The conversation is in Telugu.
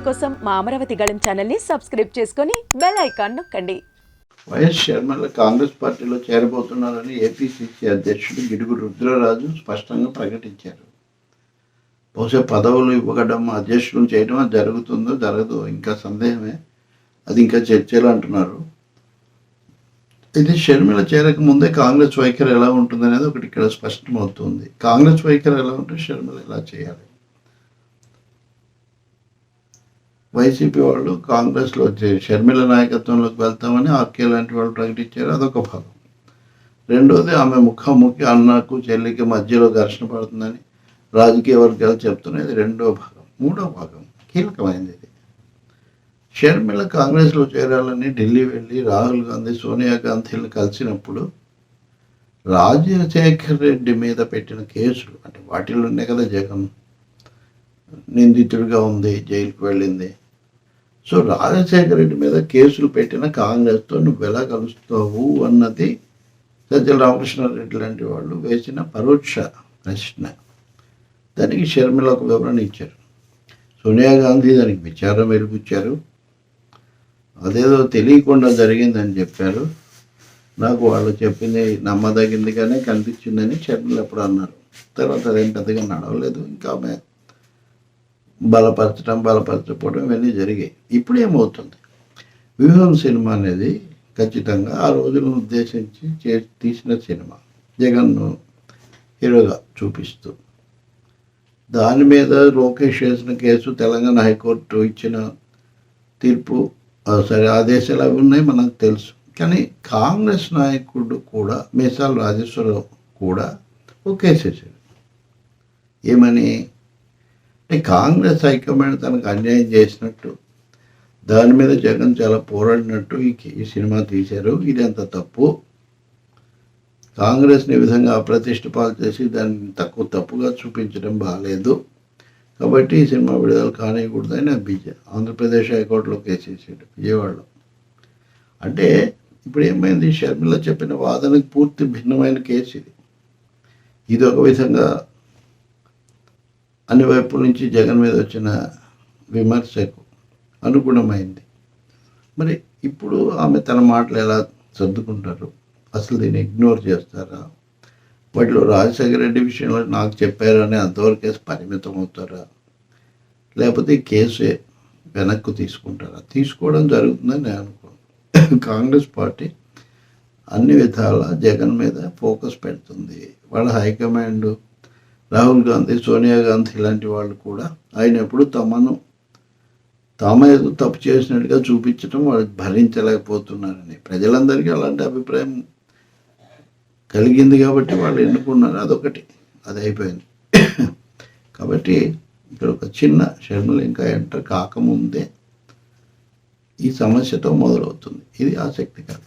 కోసం మా అమరావతి గళం ఛానల్ని సబ్స్క్రైబ్ చేసుకొని బెల్ ఐకాన్ నొక్కండి. వైఎస్ షర్మిల కాంగ్రెస్ పార్టీలో చేరబోతున్నారని ఏపీసీసీ అధ్యక్షుడు గిడుగు రుద్రరాజు స్పష్టంగా ప్రకటించారు. బహుశా పదవులు ఇవ్వడం అధ్యక్షులను చేయడం జరుగుతుందో జరగదో ఇంకా సందేహమే, అది ఇంకా చర్చలు అంటున్నారు. ఇది షర్మిల చేరక ముందే కాంగ్రెస్ వైఖరి ఎలా ఉంటుందనేది ఒకటి ఇక్కడ స్పష్టమవుతుంది. కాంగ్రెస్ వైఖరి ఎలా ఉంటే షర్మిల ఎలా చేయాలి. వైసీపీ వాళ్ళు కాంగ్రెస్లో షర్మిల నాయకత్వంలోకి వెళ్తామని ఆర్కే లాంటి వాళ్ళు ప్రకటించారు, అదొక భాగం. రెండోది ఆమె ముఖాముఖి అన్నకు చెల్లికి మధ్యలో ఘర్షణ పడుతుందని రాజకీయ వర్గాలు చెప్తున్నది రెండో భాగం. మూడో భాగం కీలకమైనది. ఇది షర్మిల కాంగ్రెస్లో చేరాలని ఢిల్లీ వెళ్ళి రాహుల్ గాంధీ సోనియా గాంధీని కలిసినప్పుడు రాజశేఖర్ రెడ్డి మీద పెట్టిన కేసులు, అంటే వాటిల్లోనే కదా జగన్ నిందితుడిగా ఉంది, జైలుకు వెళ్ళింది. సో రాజశేఖర రెడ్డి మీద కేసులు పెట్టిన కాంగ్రెస్తో నువ్వు ఎలా కలుస్తావు అన్నది సజ్జల రామకృష్ణారెడ్డి లాంటి వాళ్ళు వేసిన పరోక్ష ప్రశ్న. దానికి షర్మిల ఒక వివరణ ఇచ్చారు. సోనియా గాంధీ దానికి విచారం వెలిపుచ్చారు. అదేదో తెలియకుండా జరిగిందని చెప్పారు. నాకు వాళ్ళు చెప్పింది నమ్మదగిందిగానే కనిపించిందని షర్మిల ఎప్పుడు అన్నారు. తర్వాత అదేం పెద్దగా నడవలేదు. ఇంకా ఆమె బలపరచకపోవడం ఇవన్నీ జరిగాయి. ఇప్పుడు ఏమవుతుంది, వ్యూహం సినిమా అనేది ఖచ్చితంగా ఆ రోజులను ఉద్దేశించి తీసిన సినిమా, జగన్ను హీరోగా చూపిస్తూ. దాని మీద లోకేష్ చేసిన కేసు, తెలంగాణ హైకోర్టు ఇచ్చిన తీర్పు, సరే ఆదేశాలు అవి ఉన్నాయి మనకు తెలుసు. కానీ కాంగ్రెస్ నాయకుడు కూడా, మీసాల రాజేశ్వరరావు కూడా ఒక కేసు వేశాడు. ఏమని, కాంగ్రెస్ హైకమాండ్ తనకు అన్యాయం చేసినట్టు, దాని మీద జగన్ చాలా పోరాడినట్టు ఈ సినిమా తీశారు. ఇది అంత తప్పు. కాంగ్రెస్ని ఈ విధంగా అప్రతిష్ట పాలు చేసి దాన్ని తప్పుగా చూపించడం బాగాలేదు. కాబట్టి ఈ సినిమా విడుదల కానియకూడదని ఆంధ్రప్రదేశ్ హైకోర్టులో కేసు వేసాడు, విజయవాడలో. అంటే ఇప్పుడు ఏమైంది, షర్మిల చెప్పిన వాదనకు పూర్తి భిన్నమైన కేసు ఇది. ఇది ఒక విధంగా అన్ని వైపుల నుంచి జగన్ మీద వచ్చిన విమర్శకు అనుగుణమైంది. మరి ఇప్పుడు ఆమె తన మాటలు ఎలా సర్దుకుంటారు, అసలు దీన్ని ఇగ్నోర్ చేస్తారా, వాటిలో రాజశేఖర రెడ్డి విషయంలో నాకు చెప్పారని అంతవరకే పరిమితం అవుతారా, లేకపోతే ఈ కేసు వెనక్కు తీసుకుంటారా? తీసుకోవడం జరుగుతుందని నేను అనుకోను. కాంగ్రెస్ పార్టీ అన్ని విధాల జగన్ మీద ఫోకస్ పెడుతుంది. వాళ్ళ హైకమాండ్ రాహుల్ గాంధీ, సోనియా గాంధీ లాంటి వాళ్ళు కూడా ఆయన ఎప్పుడు తామే తప్పు చేసినట్టుగా చూపించడం వాళ్ళు భరించలేకపోతున్నారని ప్రజలందరికీ అలాంటి అభిప్రాయం కలిగింది. కాబట్టి వాళ్ళు ఎన్నుకున్నారు. అదొకటి, అది అయిపోయింది. కాబట్టి ఇక్కడ ఒక చిన్న షర్మిల ఇంకా ఎంటర్ కాకముందే ఈ సమస్యతో మొదలవుతుంది. ఇది ఆసక్తికరం.